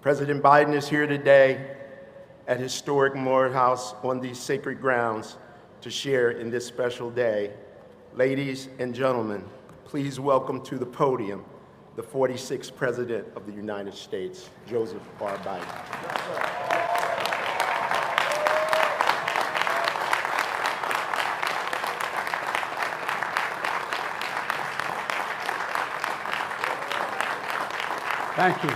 President Biden is here today at historic Morehouse on these sacred grounds to share in this special day. Ladies and gentlemen, please welcome to the podium the 46th President of the United States, Joseph R. Biden. Thank you.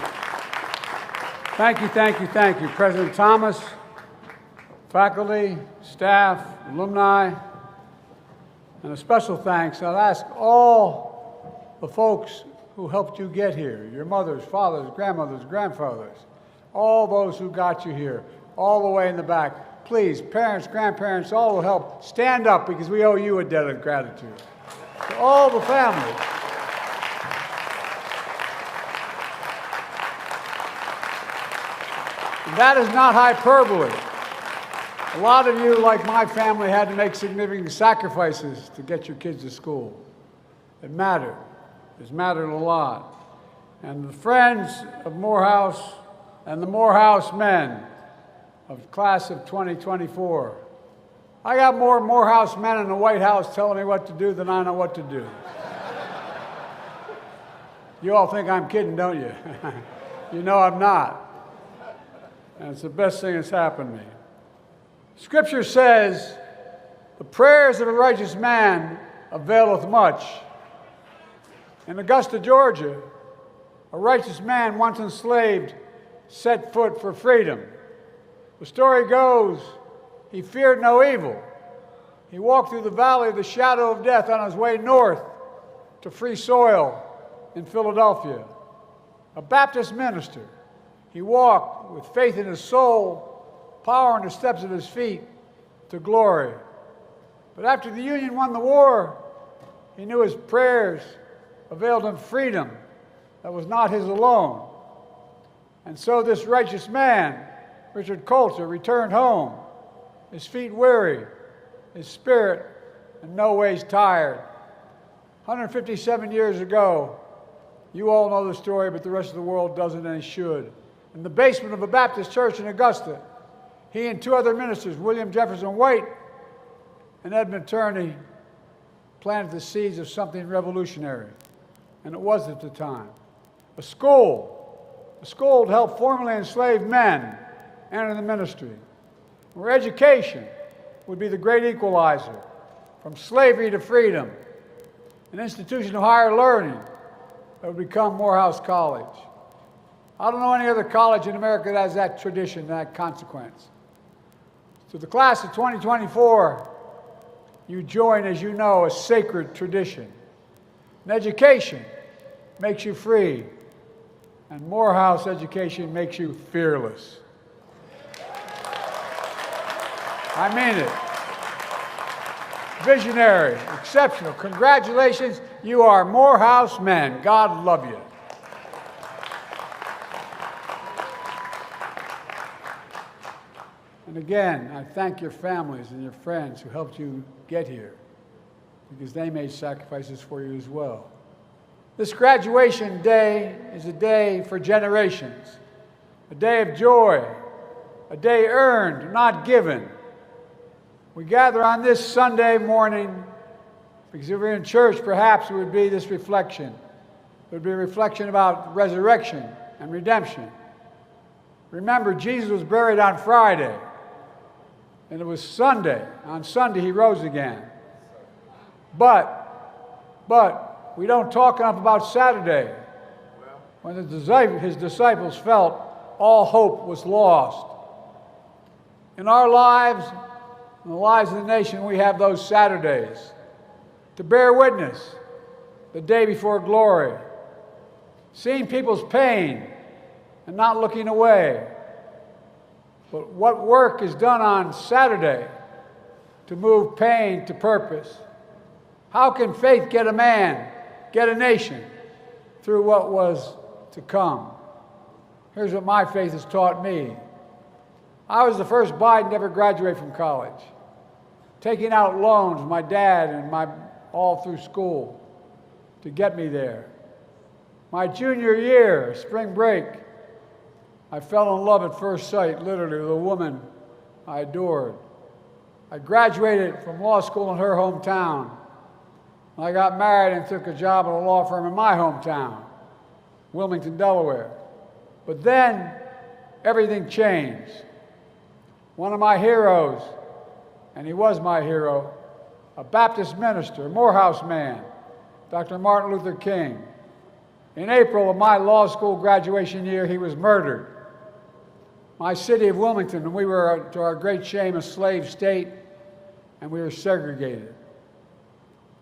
Thank you, thank you, thank you. President Thomas, faculty, staff, alumni, and a special thanks. I'll ask all the folks who helped you get here, your mothers, fathers, grandmothers, grandfathers, all those who got you here, all the way in the back. Please, parents, grandparents, all who helped, stand up because we owe you a debt of gratitude. To all the families. That is not hyperbole. A lot of you, like my family, had to make significant sacrifices to get your kids to school. It mattered. It's mattered a lot. And the friends of Morehouse and the Morehouse men of the class of 2024, I got more Morehouse men in the White House telling me what to do than I know what to do. You all think I'm kidding, don't you? You know I'm not. And it's the best thing that's happened to me. Scripture says, the prayers of a righteous man availeth much. In Augusta, Georgia, a righteous man once enslaved set foot for freedom. The story goes, he feared no evil. He walked through the valley of the shadow of death on his way north to free soil in Philadelphia. A Baptist minister, he walked with faith in his soul, power in the steps of his feet to glory. But after the Union won the war, he knew his prayers availed him freedom that was not his alone. And so this righteous man, Richard Coulter, returned home, his feet weary, his spirit in no ways tired. 157 years ago, you all know the story, but the rest of the world doesn't and should. In the basement of a Baptist church in Augusta, he and two other ministers, William Jefferson White and Edmund Turney, planted the seeds of something revolutionary. And it was at the time. A school to help formerly enslaved men enter the ministry, where education would be the great equalizer from slavery to freedom, an institution of higher learning that would become Morehouse College. I don't know any other college in America that has that tradition, that consequence. To the class of 2024, you join, as you know, a sacred tradition. And education makes you free, and Morehouse education makes you fearless. I mean it. Visionary, exceptional. Congratulations, you are Morehouse men. God love you. And again, I thank your families and your friends who helped you get here, because they made sacrifices for you as well. This graduation day is a day for generations, a day of joy, a day earned, not given. We gather on this Sunday morning because if we were in church, perhaps it would be this reflection. It would be a reflection about resurrection and redemption. Remember, Jesus was buried on Friday. And it was Sunday. On Sunday, he rose again. But we don't talk enough about Saturday, when his disciples felt all hope was lost. In our lives, in the lives of the nation, we have those Saturdays to bear witness the day before glory, seeing people's pain and not looking away. But what work is done on Saturday to move pain to purpose? How can faith get a man, get a nation through what was to come? Here's what my faith has taught me. I was the first Biden to ever graduate from college, taking out loans, my dad and all through school, to get me there. My junior year, spring break, I fell in love at first sight, literally, with a woman I adored. I graduated from law school in her hometown. I got married and took a job at a law firm in my hometown, Wilmington, Delaware. But then everything changed. One of my heroes, and he was my hero, a Baptist minister, a Morehouse man, Dr. Martin Luther King. In April of my law school graduation year, he was murdered. My city of Wilmington, and we were, to our great shame, a slave state, and we were segregated.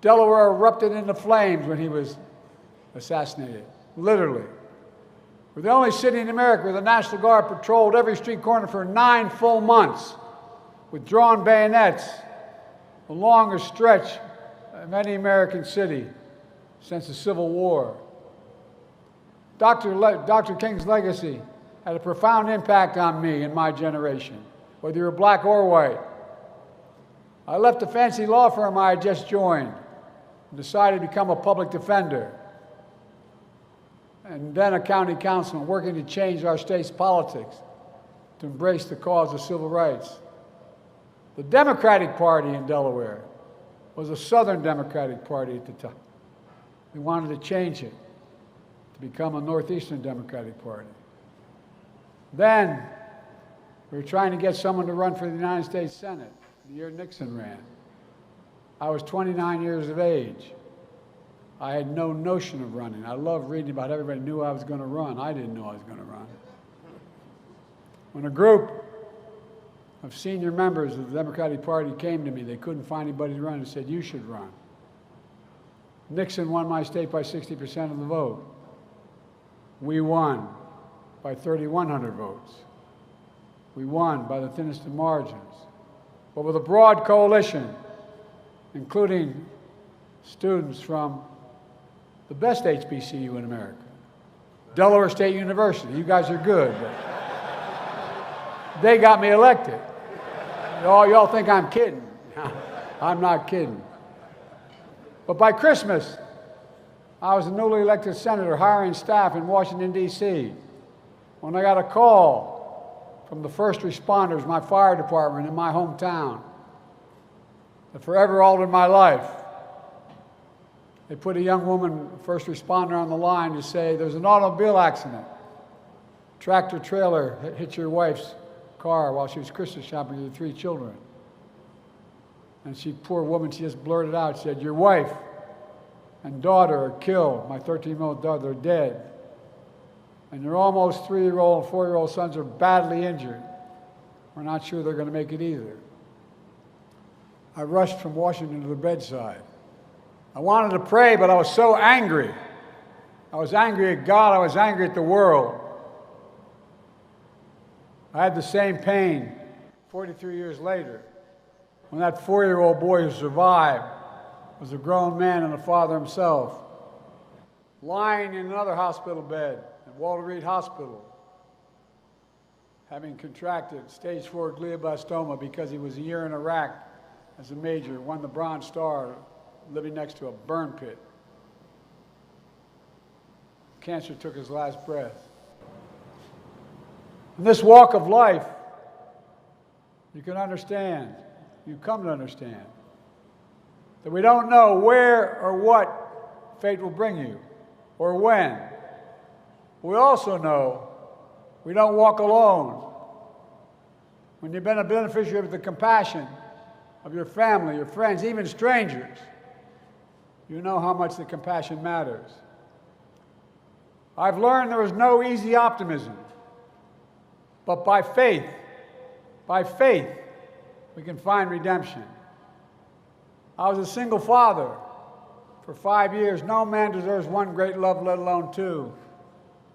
Delaware erupted into flames when he was assassinated, literally. We're the only city in America where the National Guard patrolled every street corner for 9 full months with drawn bayonets, the longest stretch of any American city since the Civil War. Dr. King's legacy had a profound impact on me and my generation, whether you were black or white. I left the fancy law firm I had just joined and decided to become a public defender and then a county councilman, working to change our state's politics to embrace the cause of civil rights. The Democratic Party in Delaware was a Southern Democratic Party at the time. We wanted to change it to become a Northeastern Democratic Party. Then we were trying to get someone to run for the United States Senate the year Nixon ran. I was 29 years of age. I had no notion of running. I loved reading about everybody knew I was going to run. I didn't know I was going to run. When a group of senior members of the Democratic Party came to me, they couldn't find anybody to run, and said, "You should run." Nixon won my state by 60% of the vote. We won by 3,100 votes. We won by the thinnest of margins. But with a broad coalition, including students from the best HBCU in America, Delaware State University. You guys are good, but they got me elected. Y'all think I'm kidding. I'm not kidding. But by Christmas, I was a newly elected senator hiring staff in Washington, D.C., when I got a call from the first responders, my fire department in my hometown, that forever altered my life. They put a young woman, first responder, on the line to say, "There's an automobile accident. Tractor trailer hit your wife's car while she was Christmas shopping with her 3 children." And she, poor woman, she just blurted out, she said, "Your wife and daughter are killed. My 13-year-old daughter are dead. And your almost 3-year-old and 4-year-old sons are badly injured. We're not sure they're going to make it either." I rushed from Washington to the bedside. I wanted to pray, but I was so angry. I was angry at God. I was angry at the world. I had the same pain 43 years later when that 4-year-old boy who survived was a grown man and a father himself, lying in another hospital bed at Walter Reed Hospital, having contracted stage 4 glioblastoma because he was a year in Iraq as a major, won the Bronze Star, living next to a burn pit. Cancer took his last breath. In this walk of life, you can understand, you come to understand, that we don't know where or what fate will bring you, or when. We also know we don't walk alone. When you've been a beneficiary of the compassion of your family, your friends, even strangers, you know how much the compassion matters. I've learned there is no easy optimism, but by faith, we can find redemption. I was a single father for 5 years. No man deserves one great love, let alone 2.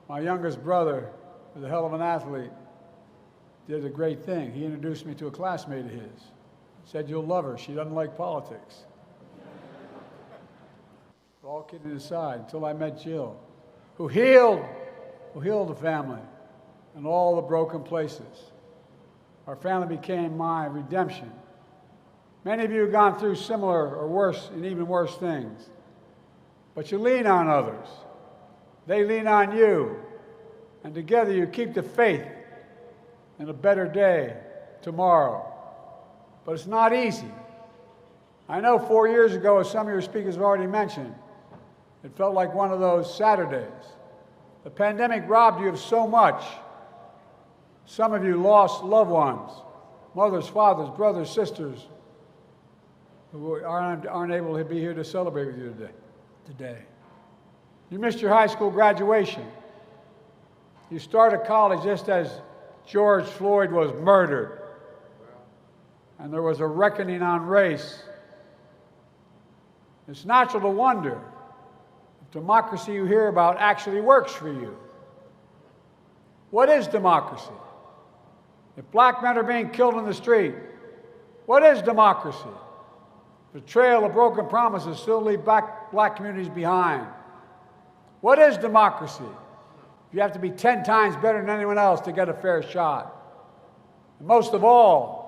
My youngest brother was a hell of an athlete, did a great thing. He introduced me to a classmate of his. Said, "You'll love her. She doesn't like politics." But all kidding aside, until I met Jill, who healed the family in all the broken places. Our family became my redemption. Many of you have gone through similar or worse and even worse things. But you lean on others. They lean on you. And together you keep the faith in a better day tomorrow. But it's not easy. I know 4 years ago, as some of your speakers have already mentioned, it felt like one of those Saturdays. The pandemic robbed you of so much. Some of you lost loved ones, mothers, fathers, brothers, sisters, who aren't able to be here to celebrate with you today. You missed your high school graduation. You started college just as George Floyd was murdered. And there was a reckoning on race. It's natural to wonder if democracy you hear about actually works for you. What is democracy? If black men are being killed in the street, what is democracy? The trail of broken promises still leave black communities behind. What is democracy? You have to be 10 times better than anyone else to get a fair shot. And most of all,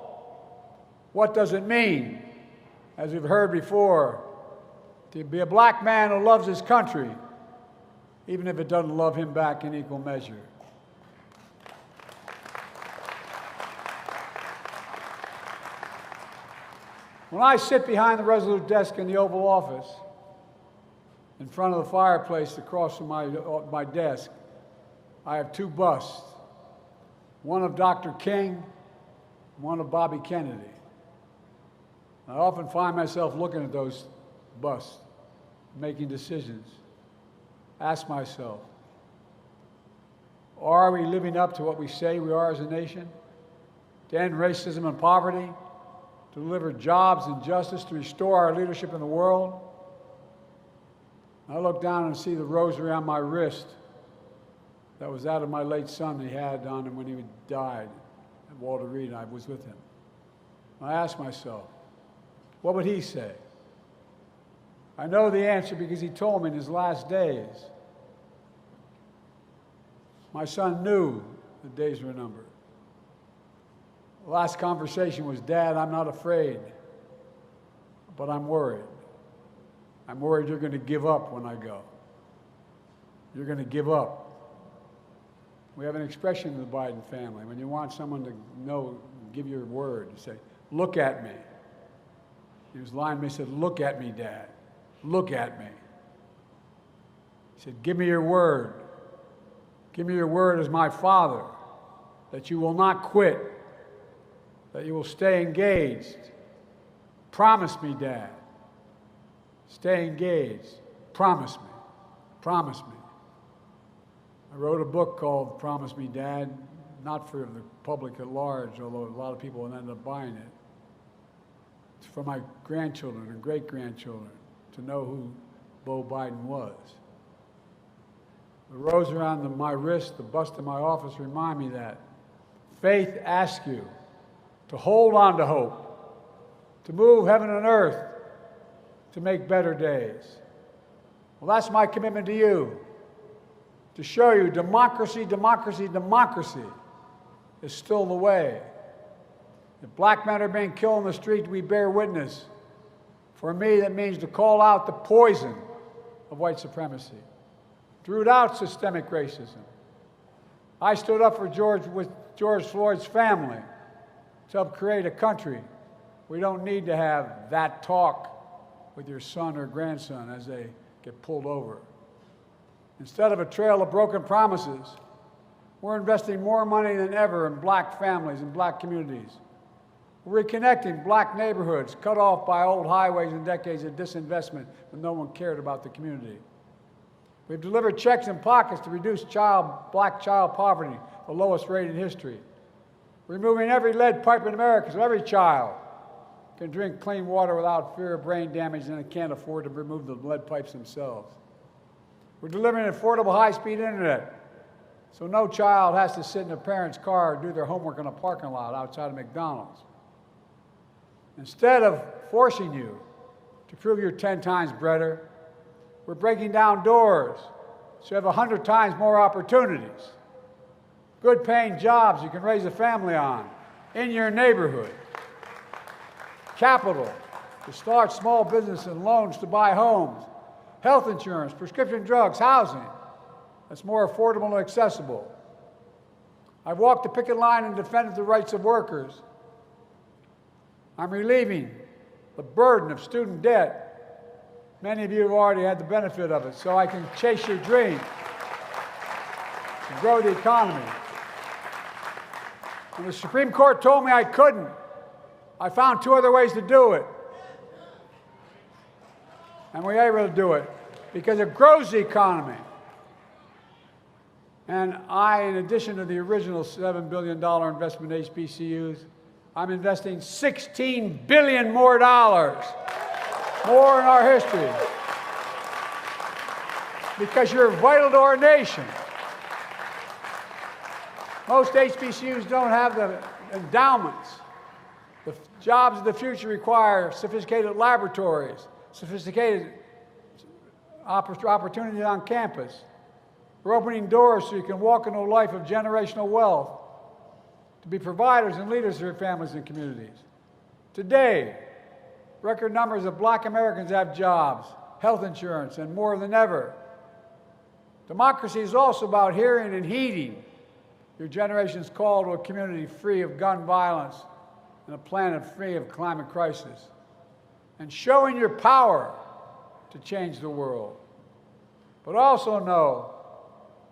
what does it mean, as we've heard before, to be a black man who loves his country, even if it doesn't love him back in equal measure? When I sit behind the Resolute desk in the Oval Office, in front of the fireplace across from my desk, I have two busts, one of Dr. King, one of Bobby Kennedy. I often find myself looking at those busts, making decisions. Ask myself, are we living up to what we say we are as a nation? To end racism and poverty? To deliver jobs and justice, to restore our leadership in the world? I look down and see the rosary on my wrist that was that of my late son he had on him when he died at Walter Reed, and I was with him. I ask myself, what would he say? I know the answer because he told me in his last days. My son knew the days were numbered. The last conversation was, Dad, I'm not afraid, but I'm worried. I'm worried you're going to give up when I go. You're going to give up. We have an expression in the Baden family. When you want someone to know, give your word, you say, look at me. He was lying to me, he said, look at me, Dad. Look at me. He said, give me your word. Give me your word as my father, that you will not quit, that you will stay engaged. Promise me, Dad. Stay engaged. Promise me. Promise me. I wrote a book called Promise Me, Dad, not for the public at large, although a lot of people ended up buying it. It's for my grandchildren and great-grandchildren to know who Beau Biden was. The rosary on my wrist, the bust in my office remind me that. Faith asks you to hold on to hope, to move heaven and earth, to make better days. Well, that's my commitment to you, to show you democracy, democracy, democracy is still the way. If black men are being killed in the street, we bear witness. For me, that means to call out the poison of white supremacy, to root out systemic racism. I stood up for George Floyd's family to help create a country. We don't need to have that talk with your son or grandson as they get pulled over. Instead of a trail of broken promises, we're investing more money than ever in black families and black communities. We're reconnecting black neighborhoods cut off by old highways and decades of disinvestment when no one cared about the community. We've delivered checks in pockets to reduce black child poverty, the lowest rate in history. Removing every lead pipe in America so every child can drink clean water without fear of brain damage and they can't afford to remove the lead pipes themselves. We're delivering affordable high-speed internet so no child has to sit in a parent's car or do their homework in a parking lot outside of McDonald's. Instead of forcing you to prove you're 10 times better, we're breaking down doors so you have 100 times more opportunities. Good paying jobs you can raise a family on in your neighborhood. Capital to start small business and loans to buy homes. Health insurance, prescription drugs, housing that's more affordable and accessible. I've walked the picket line and defended the rights of workers. I'm relieving the burden of student debt. Many of you have already had the benefit of it, so I can chase your dream and grow the economy. When the Supreme Court told me I couldn't, I found two other ways to do it. And we were able to do it because it grows the economy. And I, in addition to the original $7 billion investment in HBCUs, I'm investing $16 billion more dollars, more in our history, because you're vital to our nation. Most HBCUs don't have the endowments. The jobs of the future require sophisticated laboratories, sophisticated opportunities on campus. We're opening doors so you can walk into a life of generational wealth, to be providers and leaders for your families and communities. Today, record numbers of Black Americans have jobs, health insurance, and more than ever. Democracy is also about hearing and heeding your generation's call to a community free of gun violence and a planet free of climate crisis, and showing your power to change the world. But also know,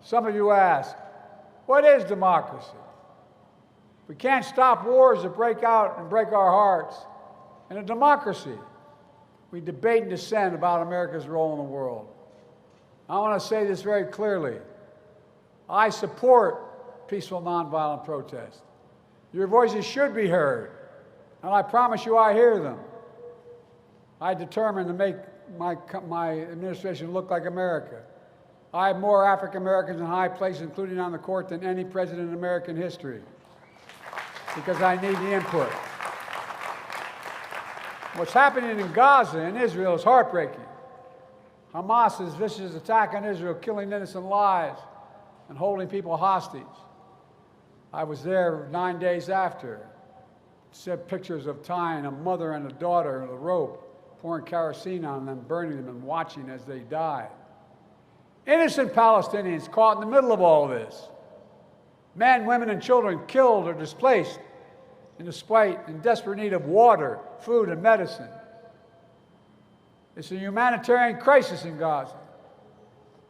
some of you ask, what is democracy? We can't stop wars that break out and break our hearts. In a democracy, we debate and dissent about America's role in the world. I want to say this very clearly. I support peaceful, nonviolent protest. Your voices should be heard, and I promise you I hear them. I determined to make my administration look like America. I have more African Americans in high places, including on the court, than any president in American history, because I need the input. What's happening in Gaza and Israel is heartbreaking. Hamas's vicious attack on Israel, killing innocent lives and holding people hostage. I was there 9 days after. Sent pictures of tying a mother and a daughter in a rope, pouring kerosene on them, burning them, and watching as they died. Innocent Palestinians caught in the middle of all this. Men, women, and children killed or displaced in desperate need of water, food, and medicine. It's a humanitarian crisis in Gaza.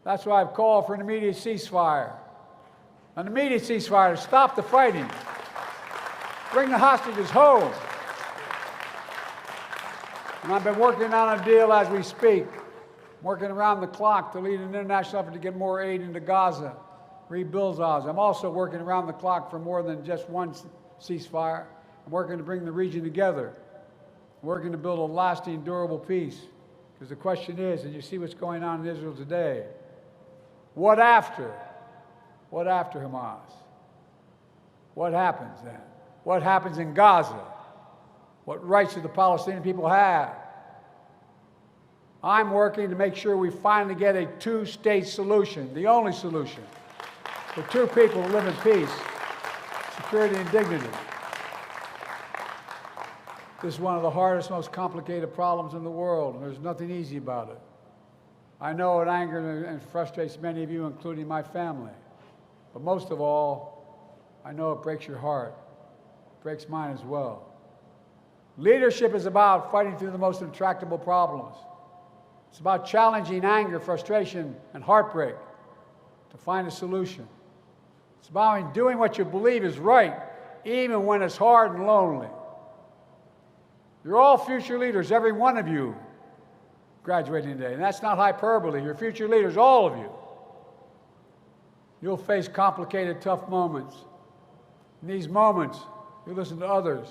That's why I've called for an immediate ceasefire. An immediate ceasefire to stop the fighting. Bring the hostages home. And I've been working on a deal as we speak, working around the clock to lead an international effort to get more aid into Gaza, rebuild Gaza. I'm also working around the clock for more than just one ceasefire. I'm working to bring the region together, working to build a lasting, durable peace. Because the question is, and you see what's going on in Israel today, what after? What after Hamas? What happens then? What happens in Gaza? What rights do the Palestinian people have? I'm working to make sure we finally get a two-state solution, the only solution, for two people to live in peace, security, and dignity. This is one of the hardest, most complicated problems in the world, and there's nothing easy about it. I know it angers and frustrates many of you, including my family. But most of all, I know it breaks your heart. It breaks mine as well. Leadership is about fighting through the most intractable problems. It's about challenging anger, frustration, and heartbreak to find a solution. It's about doing what you believe is right, even when it's hard and lonely. You're all future leaders, every one of you graduating today. And that's not hyperbole. You're future leaders, all of you. You'll face complicated, tough moments. In these moments, you listen to others,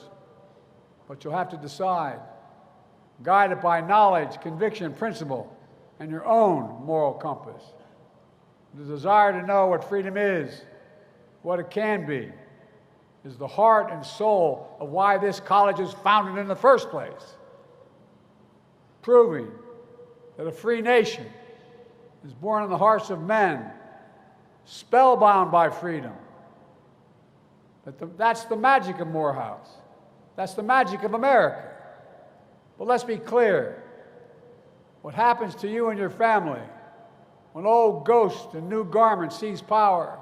but you'll have to decide, guided by knowledge, conviction, principle, and your own moral compass. The desire to know what freedom is, what it can be, is the heart and soul of why this college was founded in the first place, proving that a free nation is born in the hearts of men, spellbound by freedom. That's the magic of Morehouse. That's the magic of America. But let's be clear. What happens to you and your family when old ghosts in new garments seize power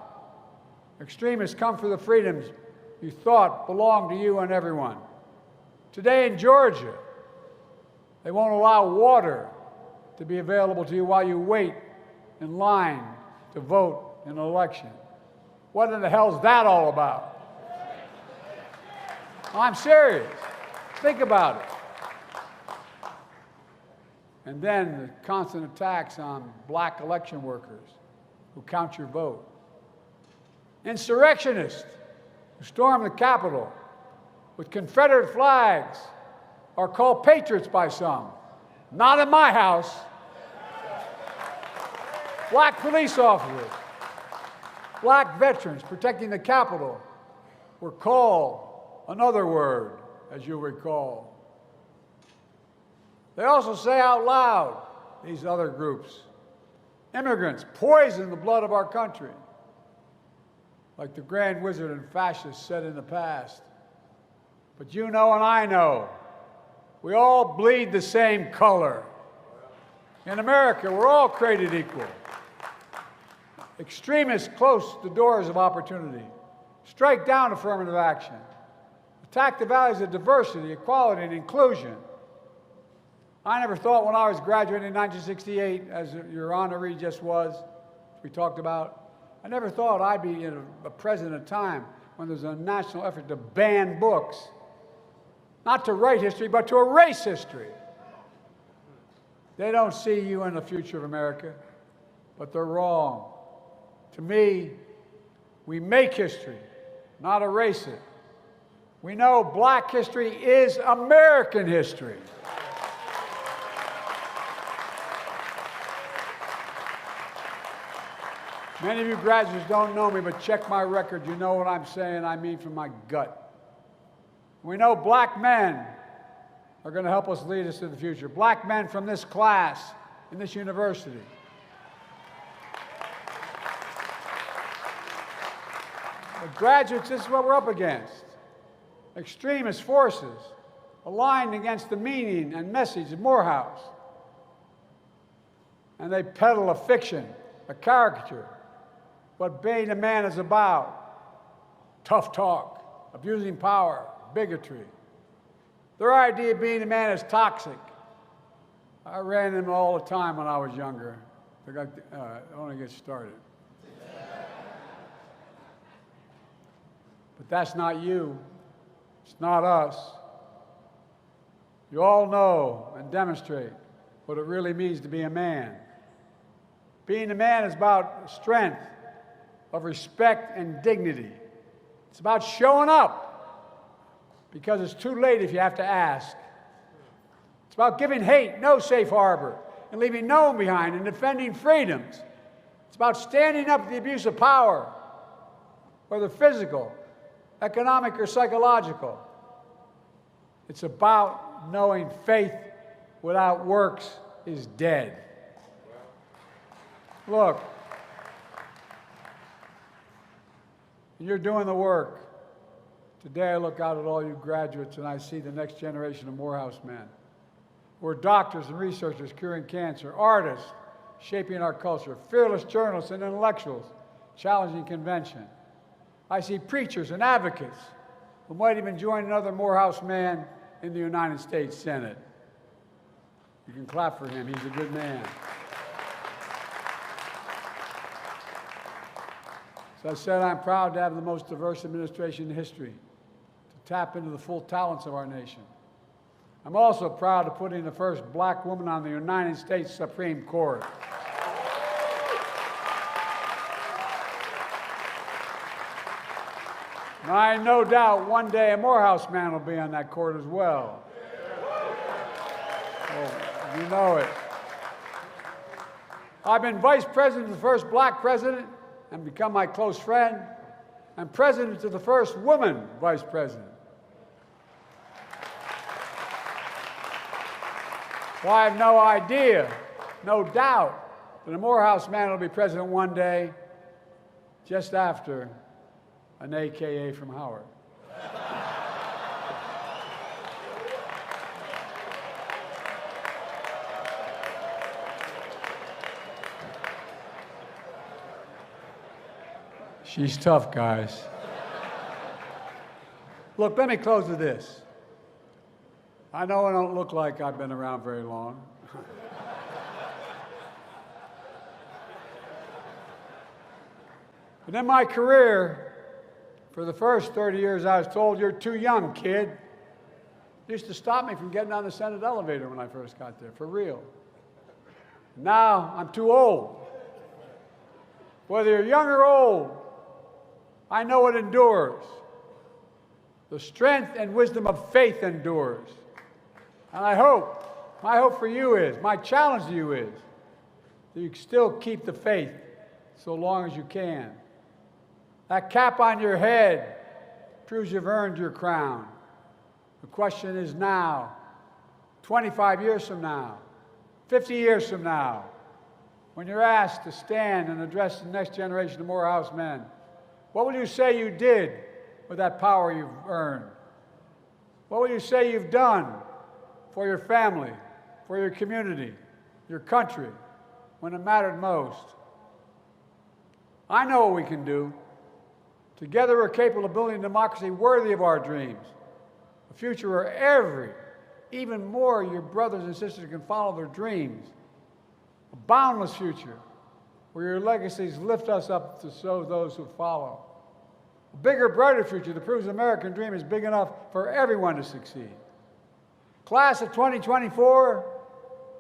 Extremists come for the freedoms you thought belonged to you and everyone. Today in Georgia, they won't allow water to be available to you while you wait in line to vote in an election. What in the hell is that all about? I'm serious. Think about it. And then the constant attacks on black election workers who count your vote. Insurrectionists who storm the Capitol with Confederate flags are called patriots by some. Not in my house. Black police officers, black veterans protecting the Capitol were called another word, as you'll recall. They also say out loud, these other groups, immigrants poison the blood of our country, like the Grand Wizard and fascists said in the past. But you know and I know, we all bleed the same color. In America, we're all created equal. Extremists close the doors of opportunity, strike down affirmative action, attack the values of diversity, equality, and inclusion. I never thought when I was graduating in 1968, as your honoree just was, we talked about, I never thought I'd be a president at a time when there's a national effort to ban books, not to write history, but to erase history. They don't see you in the future of America, but they're wrong. To me, we make history, not erase it. We know black history is American history. Many of you graduates don't know me, but check my record. You know what I'm saying. I mean from my gut. We know black men are going to help us lead us to the future. Black men from this class in this university. But graduates, this is what we're up against. Extremist forces aligned against the meaning and message of Morehouse. And they peddle a fiction, a caricature, what being a man is about. Tough talk, abusing power, bigotry. Their idea of being a man is toxic. I ran them all the time when I was younger. I only get started. But that's not you. It's not us. You all know and demonstrate what it really means to be a man. Being a man is about strength, of respect and dignity. It's about showing up, because it's too late if you have to ask. It's about giving hate no safe harbor and leaving no one behind and defending freedoms. It's about standing up to the abuse of power, whether physical, economic, or psychological. It's about knowing faith without works is dead. Look, you're doing the work. Today I look out at all you graduates and I see the next generation of Morehouse men. We're doctors and researchers curing cancer, artists shaping our culture, fearless journalists and intellectuals challenging convention. I see preachers and advocates who might even join another Morehouse man in the United States Senate. You can clap for him. He's a good man. As I said, I'm proud to have the most diverse administration in history, to tap into the full talents of our nation. I'm also proud to put in the first black woman on the United States Supreme Court. And I have no doubt one day a Morehouse man will be on that court as well. Oh, you know it. I've been vice president of the first black president and become my close friend, and president to the first woman vice president. Well, I have no idea, no doubt, that a Morehouse man will be president one day, just after an AKA from Howard. She's tough, guys. Look, let me close with this. I know I don't look like I've been around very long. But in my career, for the first 30 years, I was told, "You're too young, kid." It used to stop me from getting on the Senate elevator when I first got there, for real. Now, I'm too old. Whether you're young or old, I know it endures. The strength and wisdom of faith endures. And my hope for you is, my challenge to you is, that you still keep the faith so long as you can. That cap on your head proves you've earned your crown. The question is now, 25 years from now, 50 years from now, when you're asked to stand and address the next generation of Morehouse men, what will you say you did with that power you've earned? What will you say you've done for your family, for your community, your country, when it mattered most? I know what we can do. Together we're capable of building a democracy worthy of our dreams, a future where even more your brothers and sisters can follow their dreams, a boundless future where your legacies lift us up to show those who follow, a bigger, brighter future that proves the American dream is big enough for everyone to succeed. Class of 2024,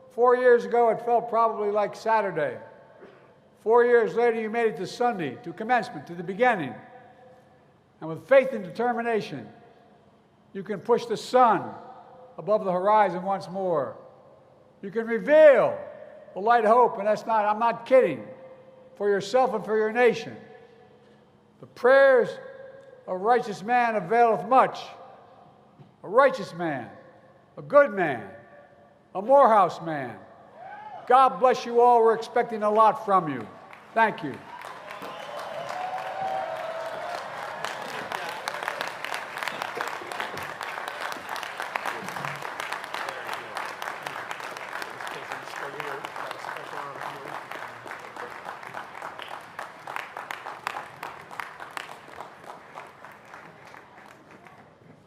4 years ago it felt probably like Saturday. 4 years later you made it to Sunday, to commencement, to the beginning. And with faith and determination, you can push the sun above the horizon once more. You can reveal the light of hope, and I'm not kidding, for yourself and for your nation. The prayers of a righteous man availeth much. A righteous man, a good man, a Morehouse man. God bless you all. We're expecting a lot from you. Thank you.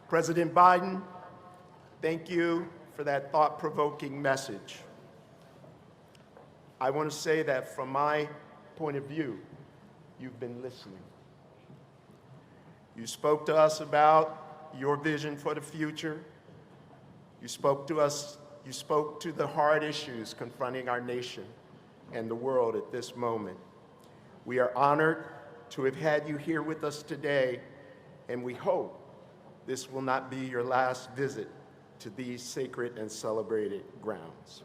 President Biden, thank you for that thought-provoking message. I want to say that from my point of view, you've been listening. You spoke to us about your vision for the future. You spoke to the hard issues confronting our nation and the world at this moment. We are honored to have had you here with us today, and we hope this will not be your last visit to these sacred and celebrated grounds.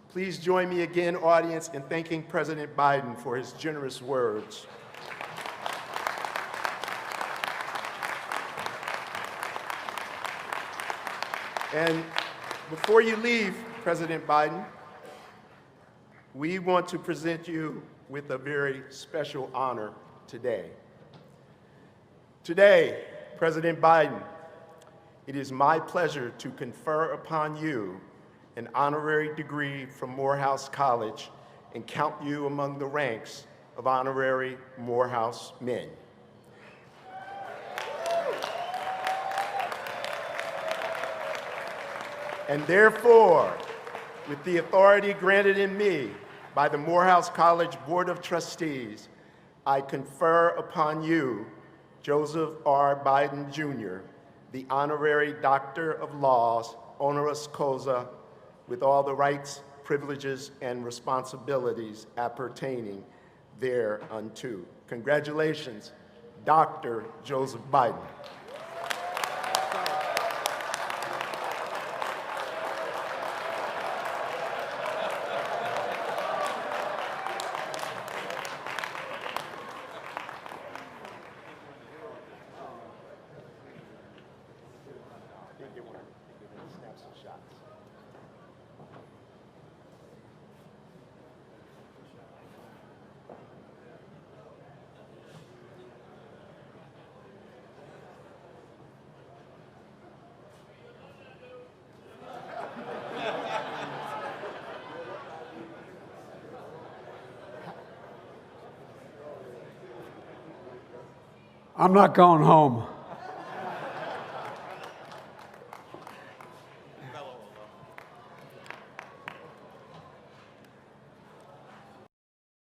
Please join me again, audience, in thanking President Biden for his generous words. And before you leave, President Biden, we want to present you with a very special honor today. Today, President Biden, it is my pleasure to confer upon you an honorary degree from Morehouse College and count you among the ranks of honorary Morehouse men. And therefore, with the authority granted in me by the Morehouse College Board of Trustees, I confer upon you, Joseph R. Biden, Jr., the Honorary Doctor of Laws, honoris causa, with all the rights, privileges, and responsibilities appertaining thereunto. Congratulations, Dr. Joseph Biden. I'm not going home.